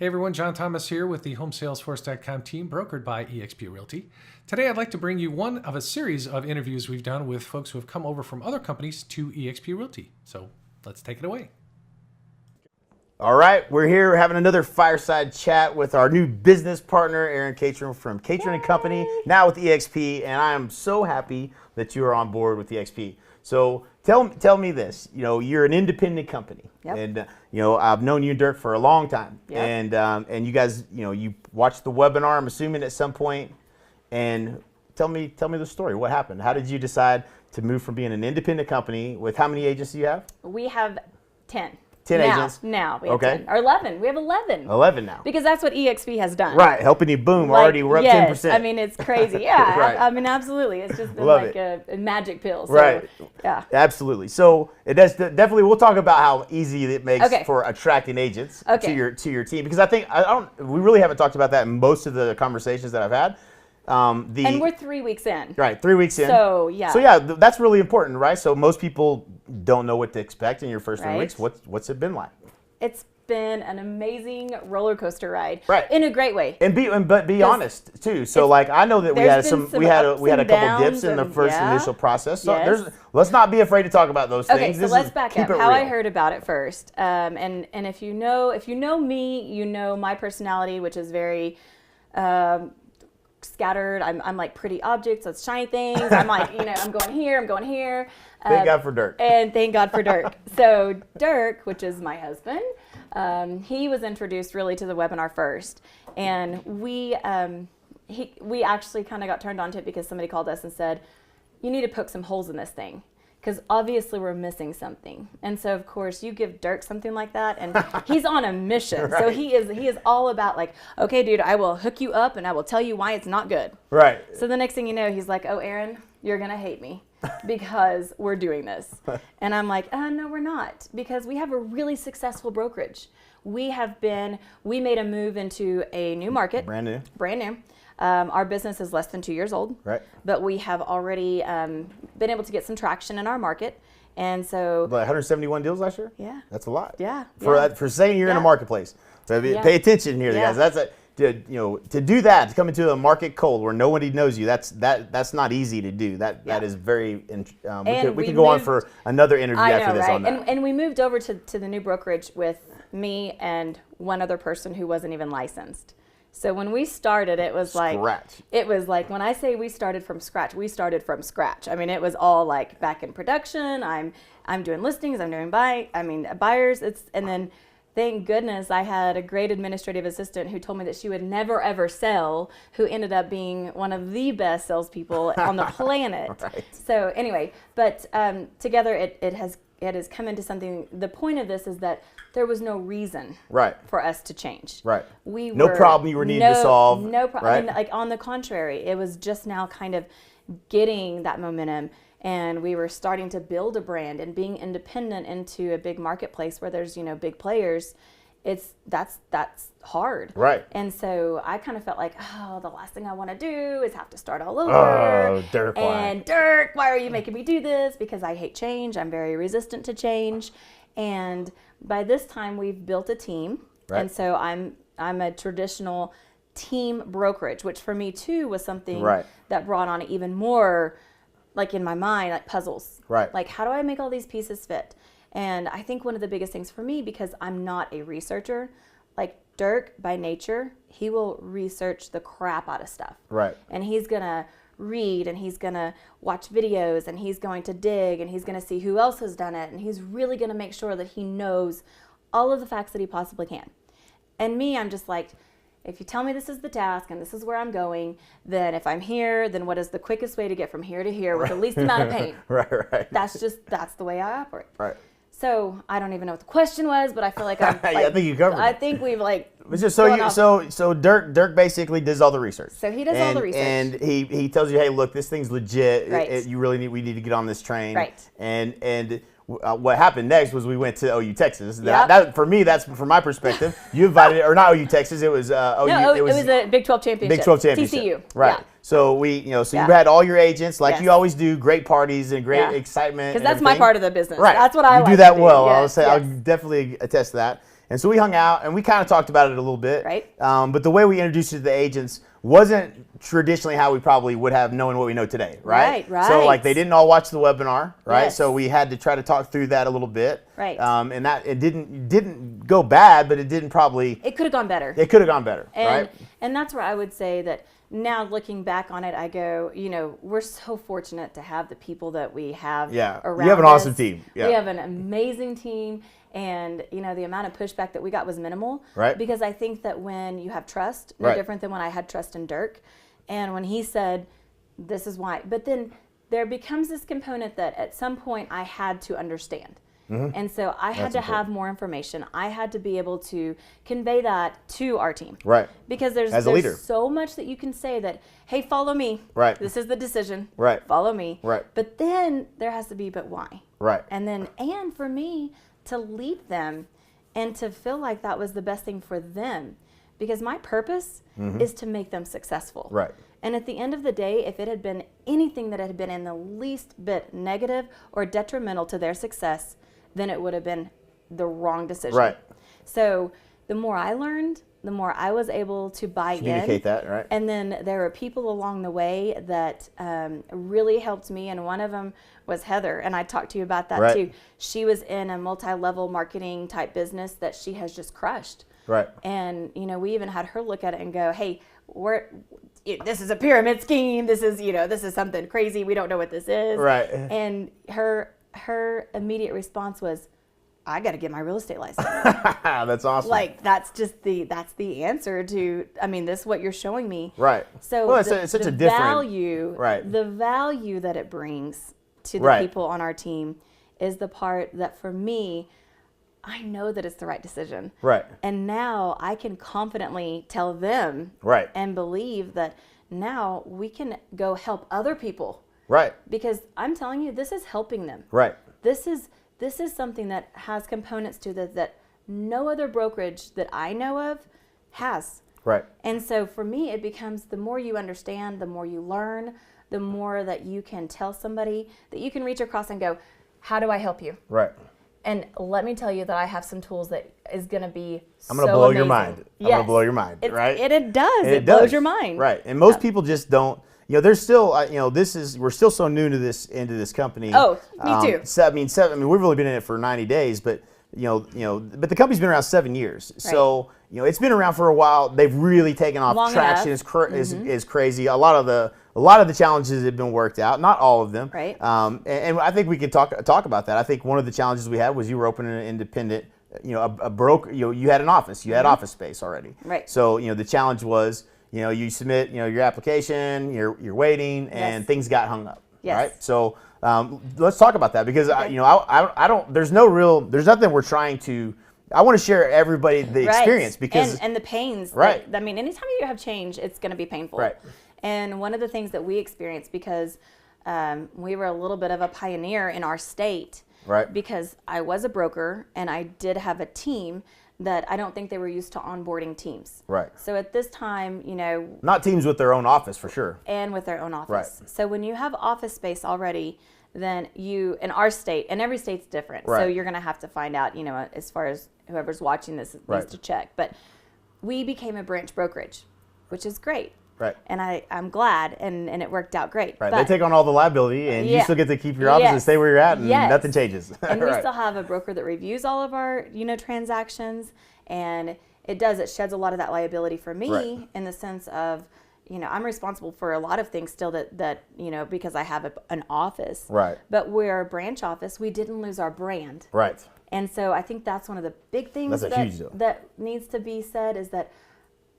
Hey everyone, John Thomas here with the HomeSalesForce.com team brokered by eXp Realty. Today I'd like to bring you one of a series of interviews we've done with folks who have come over from other companies to eXp Realty. So let's take it away. All right, we're here having another fireside chat with our new business partner, Erin Catron from Catron & Company, now with eXp, and I am so happy that you are on board with eXp. So tell me this, you're an independent company, and I've known you and Dirk for a long time, and you guys, you watched the webinar, I'm assuming at some point, and tell me the story. What happened? How did you decide to move from being an independent company with how many agents do you have? We have 10. 10 agents? Now we have 10. Or 11. We have 11. 11 now. Because that's what eXp has done. Right, helping you boom. Already we're up 10%. I mean, it's crazy. Yeah, right. I mean, absolutely. It's just been a magic pill. So, right. Yeah. Absolutely. So it does definitely. We'll talk about how easy it makes for attracting agents to your team, because I think we really haven't talked about that in most of the conversations that I've had. And we're 3 weeks in. Right, 3 weeks in. So yeah. So yeah, that's really important, right? So most people don't know what to expect in your first 3 weeks. What's it been like? It's been an amazing roller coaster ride, right? In a great way. But be honest too. So like I know that we had a couple dips in the first initial process. So let's not be afraid to talk about those things. Okay, so let's back up. How I heard about it first, and if you know me, you know my personality, which is very scattered. I'm like pretty objects, let's shiny things. I'm like, I'm going here, I'm going here. Thank God for Dirk. And thank God for Dirk. So Dirk, which is my husband, he was introduced really to the webinar first. And we actually kind of got turned on to it because somebody called us and said, you need to poke some holes in this thing, because obviously we're missing something. And so of course you give Dirk something like that, and he's on a mission. Right. So he is all about like, okay, dude, I will hook you up and I will tell you why it's not good. Right. So the next thing you know, he's like, oh, Erin, you're gonna hate me because we're doing this. And I'm like, no, we're not, because we have a really successful brokerage. We made a move into a new market. Brand new. Our business is less than 2 years old, right? But we have already been able to get some traction in our market, and so 171 deals last year. Yeah, that's a lot. Yeah, for saying you're in a marketplace. So pay attention here, guys. That's to do that, to come into a market cold where nobody knows you. That's not easy to do. That is very. We could go on for another interview after this on that. And we moved over to the new brokerage with me and one other person who wasn't even licensed. So when we started, it was like when I say we started from scratch, we started from scratch. I mean, it was all like back in production. I'm doing listings, I'm doing buyers. And then thank goodness I had a great administrative assistant who told me that she would never ever sell, who ended up being one of the best salespeople on the planet. Right. So anyway, but together it has come into something. The point of this is that there was no reason for us to change. Right. No problem you were needing to solve. No problem. Right? I mean, like on the contrary, it was just now kind of getting that momentum, and we were starting to build a brand and being independent into a big marketplace where there's big players. That's hard. Right. And so I kind of felt like, the last thing I want to do is have to start all over. Oh, Dirk. And Dirk, why are you making me do this? Because I hate change. I'm very resistant to change. And by this time we've built a team. Right. And so I'm a traditional team brokerage, which for me too was something that brought on even more, like in my mind, like puzzles. Right. Like, how do I make all these pieces fit? And I think one of the biggest things for me, because I'm not a researcher, like Dirk by nature, he will research the crap out of stuff. Right. And he's going to read, and he's going to watch videos, and he's going to dig, and he's going to see who else has done it. And he's really going to make sure that he knows all of the facts that he possibly can. And me, I'm just like, if you tell me this is the task and this is where I'm going, then if I'm here, then what is the quickest way to get from here to here with the least amount of pain? Right. That's the way I operate. Right. So I don't even know what the question was, but I feel like I think you covered it. I think we've so Dirk basically does all the research. So he does all the research, and he tells you, hey, look, this thing's legit. Right. We need to get on this train. Right. And what happened next was we went to OU Texas. That for me, that's from my perspective. You invited, or not OU Texas, it was OU. No, it was a Big 12 championship. Big 12 championship. TCU. Right. Yeah. So you had all your agents, like you always do, great parties and great excitement. Because that's my part of the business. Right. That's what I like do that to well. Yes. I'll definitely attest to that. And so we hung out and we kind of talked about it a little bit. Right. But the way we introduced you to the agents wasn't traditionally how we probably would have known what we know today, right? Right. So like they didn't all watch the webinar, right? Yes. So we had to try to talk through that a little bit. Right. And that it didn't go bad, but it didn't probably. It could have gone better. It could have gone better, right? And that's where I would say that now looking back on it, I go, we're so fortunate to have the people that we have around You have an us. awesome team. Yeah. We have an amazing team. And, the amount of pushback that we got was minimal. Right. Because I think that when you have trust, no different than when I had trust in Dirk. And when he said, this is why. But then there becomes this component that at some point I had to understand. Mm-hmm. And so I had to have more information. I had to be able to convey that to our team. Right. Because there's so much that you can say that, hey, follow me. Right. This is the decision. Right. Follow me. Right. But then there has to be, but why? Right. And for me to lead them and to feel like that was the best thing for them. Because my purpose is to make them successful. Right. And at the end of the day, if it had been anything that had been in the least bit negative or detrimental to their success, then it would have been the wrong decision. Right. So the more I learned, the more I was able to buy Communicate that, right? And then there were people along the way that really helped me, and one of them was Heather, and I talked to you about that too. She was in a multi-level marketing type business that she has just crushed. Right. And we even had her look at it and go, "Hey, this is a pyramid scheme. This is something crazy. We don't know what this is." Right. And her immediate response was, I got to get my real estate license. That's awesome. Like that's the answer to. I mean, this is what you're showing me. Right. So it's such a different value. Right. The value that it brings to the people on our team is the part that for me, I know that it's the right decision. Right. And now I can confidently tell them. Right. And believe that now we can go help other people. Right. Because I'm telling you, this is helping them. Right. This is something that has components to that no other brokerage that I know of has. Right. And so for me, it becomes the more you understand, the more you learn, the more that you can tell somebody that you can reach across and go, how do I help you? Right. And let me tell you that I have some tools that is going to be I'm going to blow your mind. I'm going to blow your mind, right? It does. It blows your mind. Right. And most people just don't. There's still, we're still so new to this company. Oh, me too. We've only been in it for 90 days, but but the company's been around 7 years. Right. So, it's been around for a while. They've really taken off. Long Traction is crazy. A lot of the challenges have been worked out, not all of them. Right. And I think we could talk about that. I think one of the challenges we had was you were opening an independent, a broker. You had an office. You had office space already. Right. So, the challenge was, you submit, your application, you're waiting, and things got hung up. Yes. Right. So let's talk about that because I don't. There's nothing we're trying to. I want to share everybody the experience because and the pains. Right. Anytime you have change, it's going to be painful. Right. And one of the things that we experienced because we were a little bit of a pioneer in our state. Right. Because I was a broker and I did have a team that I don't think they were used to onboarding teams. Right. So at this time, not teams with their own office for sure. And with their own office. Right. So when you have office space already, then you, in our state, and every state's different. Right. So you're going to have to find out, as far as whoever's watching this needs to check. But we became a branch brokerage, which is great. Right. And I'm glad, and it worked out great. Right. But they take on all the liability, and you still get to keep your office and stay where you're at, and nothing changes. And we still have a broker that reviews all of our, transactions, and it sheds a lot of that liability for me in the sense of, I'm responsible for a lot of things still that because I have an office. Right. But we're a branch office. We didn't lose our brand. Right. And so I think that's one of the big things that needs to be said is that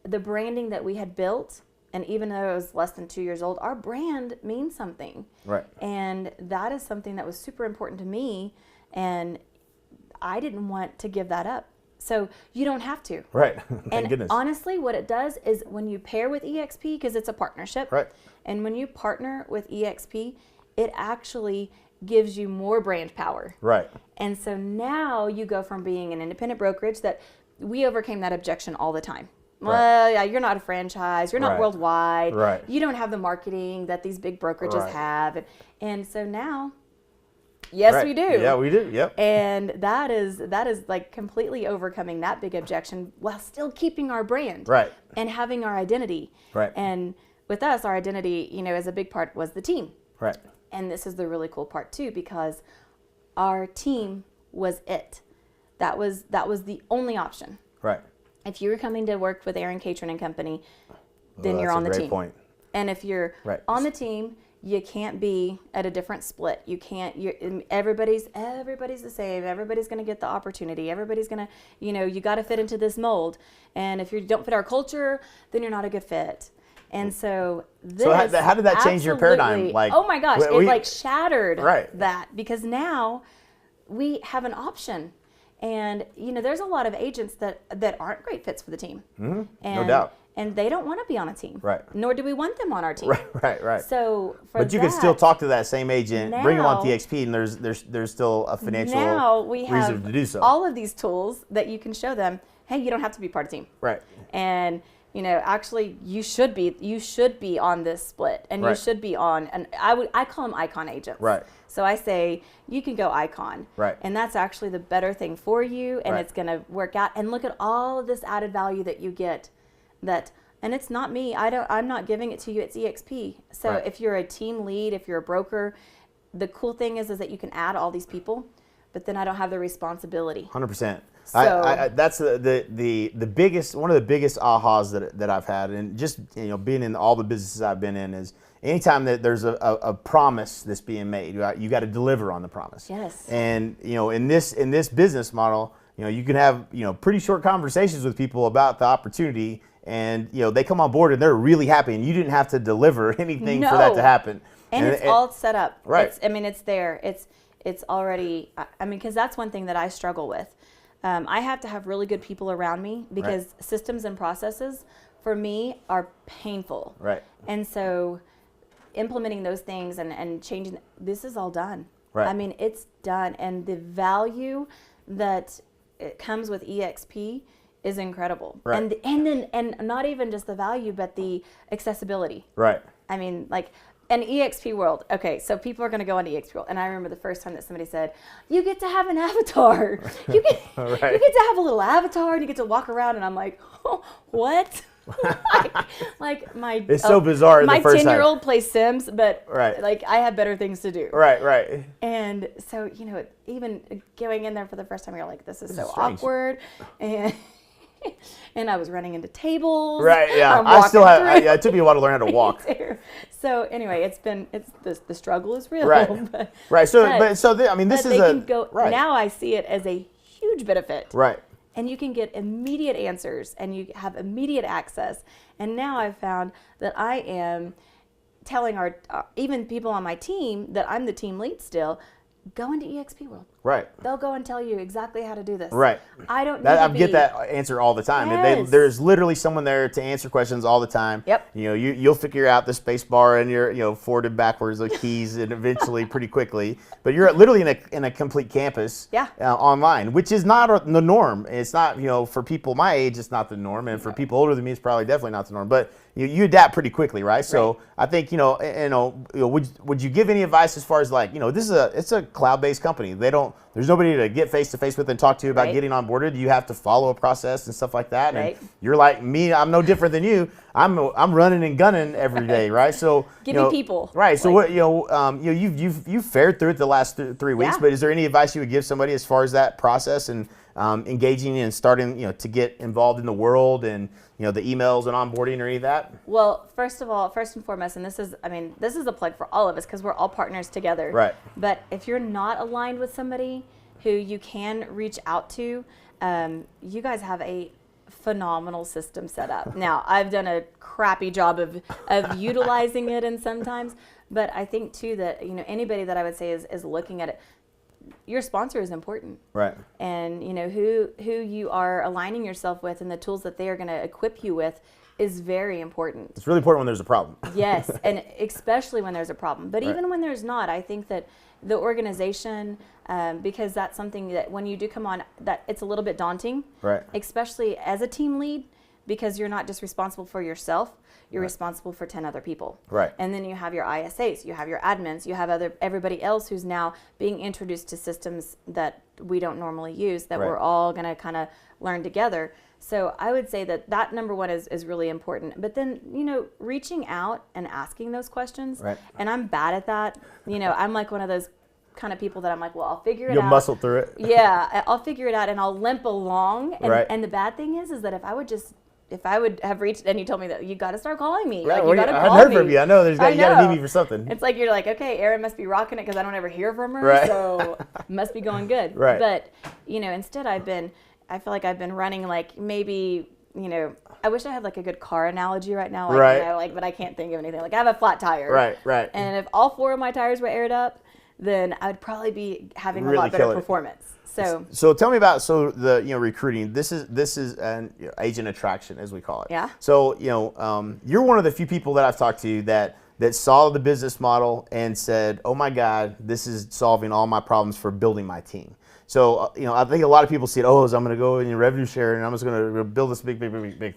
the branding that we had built, and even though it was less than 2 years old, our brand means something. Right. And that is something that was super important to me, and I didn't want to give that up. So you don't have to. Right. Thank and goodness. Honestly, what it does is when you pair with eXp, because it's a partnership, right. And when you partner with eXp, it actually gives you more brand power. Right. And so now you go from being an independent brokerage that we overcame that objection all the time. Well, yeah, you're not a franchise. You're not worldwide. Right. You don't have the marketing that these big brokerages have. And so now Yes, we do. Yeah, we do. Yep. And that is like completely overcoming that big objection while still keeping our brand. Right. And having our identity. Right. And with us, our identity, as a big part was the team. Right. And this is the really cool part too, because our team was it. That was the only option. Right. If you were coming to work with Erin Catron and Company, then you're on the team. Point. And if you're on the team, you can't be at a different split. You can't. Everybody's the same. Everybody's going to get the opportunity. Everybody's going to, you got to fit into this mold. And if you don't fit our culture, then you're not a good fit. And so this. So how did that change your paradigm? Like, oh my gosh, it shattered that, because now we have an option. And there's a lot of agents that aren't great fits for the team. Mm-hmm. No doubt. And they don't want to be on a team. Right. Nor do we want them on our team. Right. So but you can still talk to that same agent, bring them on to eXp, and there's still a financial reason to do so. All of these tools that you can show them. Hey, you don't have to be part of the team. Right. And actually, you should be on this split, and you should be on. And I call them icon agents. Right. So I say you can go icon. Right. And that's actually the better thing for you, and it's going to work out. And look at all of this added value that you get. And it's not me. I'm not giving it to you. It's eXp. So if you're a team lead, if you're a broker, the cool thing is that you can add all these people, but then I don't have the responsibility. 100%. So that's the biggest, one of the biggest ahas that I've had, and just being in all the businesses I've been in, is anytime that there's a promise that's being made, you got to deliver on the promise. Yes. And in this business model, you can have pretty short conversations with people about the opportunity, and they come on board and they're really happy, and you didn't have to deliver anything for that to happen. And it's all set up. Right. It's there. It's already. Because that's one thing that I struggle with. I have to have really good people around me, because systems and processes for me are painful. Right. And so implementing those things and changing, this is all done. Right. It's done, and the value that it comes with eXp is incredible. Right. And not even just the value, but the accessibility. Right. An eXp world. Okay, so people are going to go on eXp world, and I remember the first time that somebody said, "You get to have an avatar. You get to have a little avatar, and you get to walk around." And I'm like, "Oh, what?" It's so bizarre. My the first 10-year-old plays Sims, but right. I have better things to do. Right. And so even going in there for the first time, you're like, "This is so strange. Awkward," and I was running into tables. Right. Yeah. I still have. It took me a while to learn how to walk. So anyway, the struggle is real. Right. Right. So this is Now I see it as a huge benefit. Right. And you can get immediate answers, and you have immediate access. And now I've found that I am telling our even people on my team that I'm the team lead still. Go into eXp World. Right. They'll go and tell you exactly how to do this. Right. I don't. I get that answer all the time. Yes. There's literally someone there to answer questions all the time. Yep. You'll figure out the space bar and your forward and backwards the keys, and eventually pretty quickly. But you're literally in a complete campus. Yeah. Online, which is not the norm. It's not for people my age, it's not the norm, and for people older than me, it's probably definitely not the norm. But you adapt pretty quickly, right? So I think would you give any advice as far as it's a cloud-based company. There's nobody to get face to face with and talk to about getting onboarded. You have to follow a process and stuff like that. Right. And you're like me. I'm no different than you. I'm running and gunning every day, right? So give me people. Right. So you've fared through it the last 3 weeks. But is there any advice you would give somebody as far as that process and engaging and starting to get involved in the world and the emails and onboarding or any of that? Well, first and foremost, and this is a plug for all of us because we're all partners together. Right. But if you're not aligned with somebody who you can reach out to, you guys have a phenomenal system set up. Now, I've done a crappy job of utilizing it, and sometimes, but I think too that anybody that I would say is looking at it. Your sponsor is important, right? And who you are aligning yourself with, and the tools that they are going to equip you with is very important. It's really important when there's a problem. Yes, and especially when there's a problem. But even when there's not, I think that the organization, because that's something that when you do come on, that it's a little bit daunting, right? Especially as a team lead, because you're not just responsible for yourself, you're responsible for 10 other people. Right. And then you have your ISAs, you have your admins, you have everybody else who's now being introduced to systems that we don't normally use, that we're all going to kind of learn together. So I would say that number one is really important. But then, reaching out and asking those questions. Right. And I'm bad at that. I'm like one of those kind of people that I'm like, well, I'll figure it out. You'll muscle through it. Yeah, I'll figure it out and I'll limp along. And, Right. and the bad thing is that if I would have reached, and you told me that you got to start calling me. Right. Like, you got to I call heard me. from you. I know you got to need me for something. It's like you're like, okay, Erin must be rocking it because I don't ever hear from her, Right. so must be going good. Right. But instead I feel like I've been running like maybe, I wish I had like a good car analogy right now, like, Right. but I can't think of anything. Like I have a flat tire. Right. And if all 4 of my tires were aired up, then I'd probably be having Really a lot better kill it. performance. So tell me about the recruiting. This is an agent attraction, as we call it. Yeah. So you're one of the few people that I've talked to that saw the business model and said, "Oh my God, this is solving all my problems for building my team." So I think a lot of people see it. Oh, so I'm going to go in revenue share and I'm just going to build this big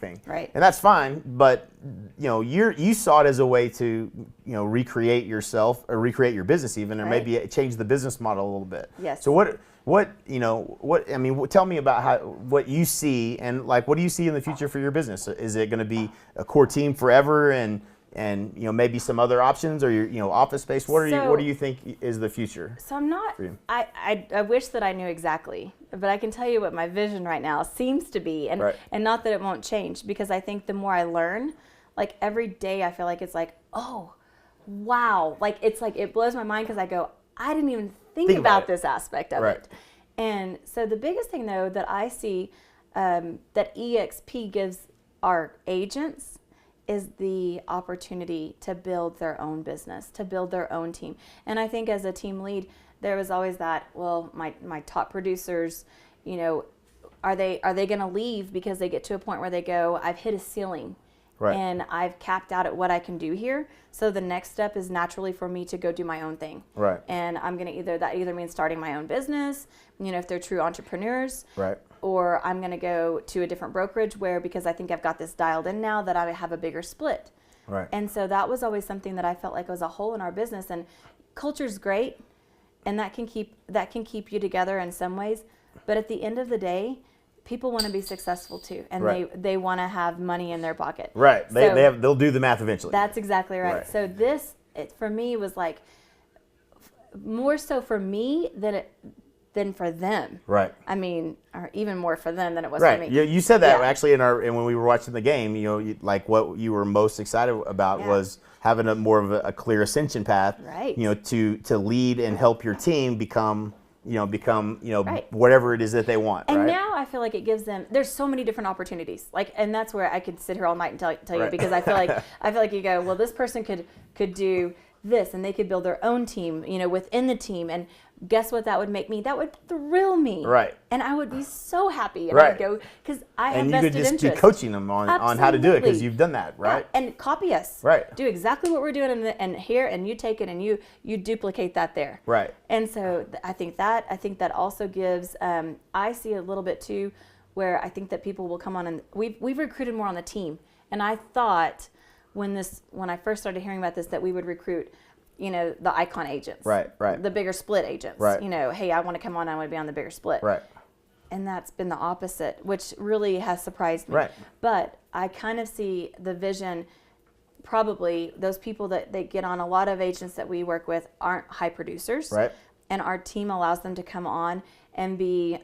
thing. Right. And that's fine, but you saw it as a way to recreate yourself or recreate your business even, or maybe change the business model a little bit. Yes. So tell me about what you see, and like, what do you see in the future for your business? Is it going to be a core team forever and maybe some other options, or your office space? What do you think is the future? So I'm not, I wish that I knew exactly, but I can tell you what my vision right now seems to be, and not that it won't change, because I think the more I learn, like every day I feel like it's like, oh, wow. Like it's like, it blows my mind because I go, I didn't even think about this aspect of it. And so the biggest thing though that I see that eXp gives our agents is the opportunity to build their own business, to build their own team. And I think as a team lead, there was always that, well, my top producers, are they going to leave because they get to a point where they go, I've hit a ceiling. Right. And I've capped out at what I can do here. So the next step is naturally for me to go do my own thing. Right. And I'm going to that either means starting my own business, if they're true entrepreneurs. Right. Or I'm going to go to a different brokerage because I think I've got this dialed in now that I have a bigger split. Right. And so that was always something that I felt like was a hole in our business. And culture's great, and that can keep you together in some ways. But at the end of the day, people want to be successful too, and they want to have money in their pocket. Right. They'll do the math eventually. That's exactly right. So this, for me, was like more so for me than for them. Right. I mean, or even more for them than it was for me. You said that actually and when we were watching the game. Like what you were most excited about was having more of a clear ascension path. Right. To lead and help your team become whatever it is that they want. And now I feel like it gives them, there's so many different opportunities. And that's where I could sit here all night and tell you, because I feel like you go, well, this person could do this, and they could build their own team, within the team. And guess what that would make me? That would thrill me. Right. And I would be so happy. And I would go, because I have vested interest. And you could just be coaching them on how to do it, because you've done that, right? Yeah. And copy us. Right. Do exactly what we're doing and here, and you take it and you duplicate that there. Right. And so I think that also gives, I see a little bit too, where I think that people will come on, and we've recruited more on the team. And I thought when I first started hearing about this, that we would recruit, the icon agents. Right. The bigger split agents. Right. Hey, I want to come on, I want to be on the bigger split. Right. And that's been the opposite, which really has surprised me. Right. But I kind of see the vision, probably those people that they get on, a lot of agents that we work with aren't high producers. Right. And our team allows them to come on and be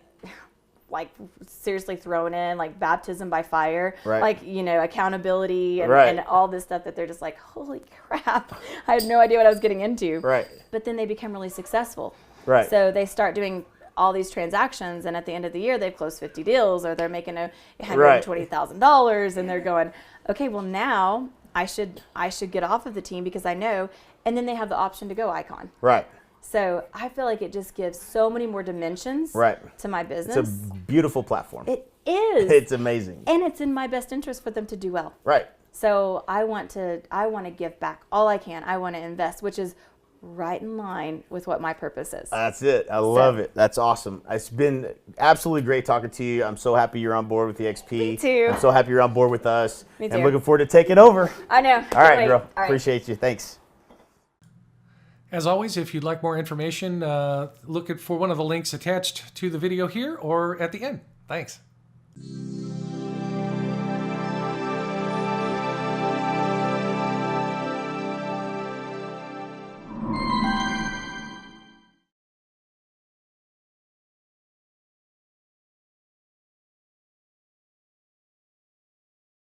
like seriously thrown in, like baptism by fire, like, accountability and all this stuff that they're just like, holy crap, I had no idea what I was getting into. Right. But then they become really successful. Right. So they start doing all these transactions, and at the end of the year, they've closed 50 deals, or they're making $120,000, and they're going, okay, well now I should get off of the team because I know, and then they have the option to go icon. Right. So I feel like it just gives so many more dimensions to my business. It's a beautiful platform. It is. It's amazing. And it's in my best interest for them to do well. Right. So I want to give back all I can. I want to invest, which is right in line with what my purpose is. That's it. I love it. That's awesome. It's been absolutely great talking to you. I'm so happy you're on board with eXp. Me too. I'm so happy you're on board with us. Me too. And looking forward to taking over. I know. All right, girl. All right. Appreciate you. Thanks. As always, if you'd like more information, look for one of the links attached to the video here or at the end. Thanks.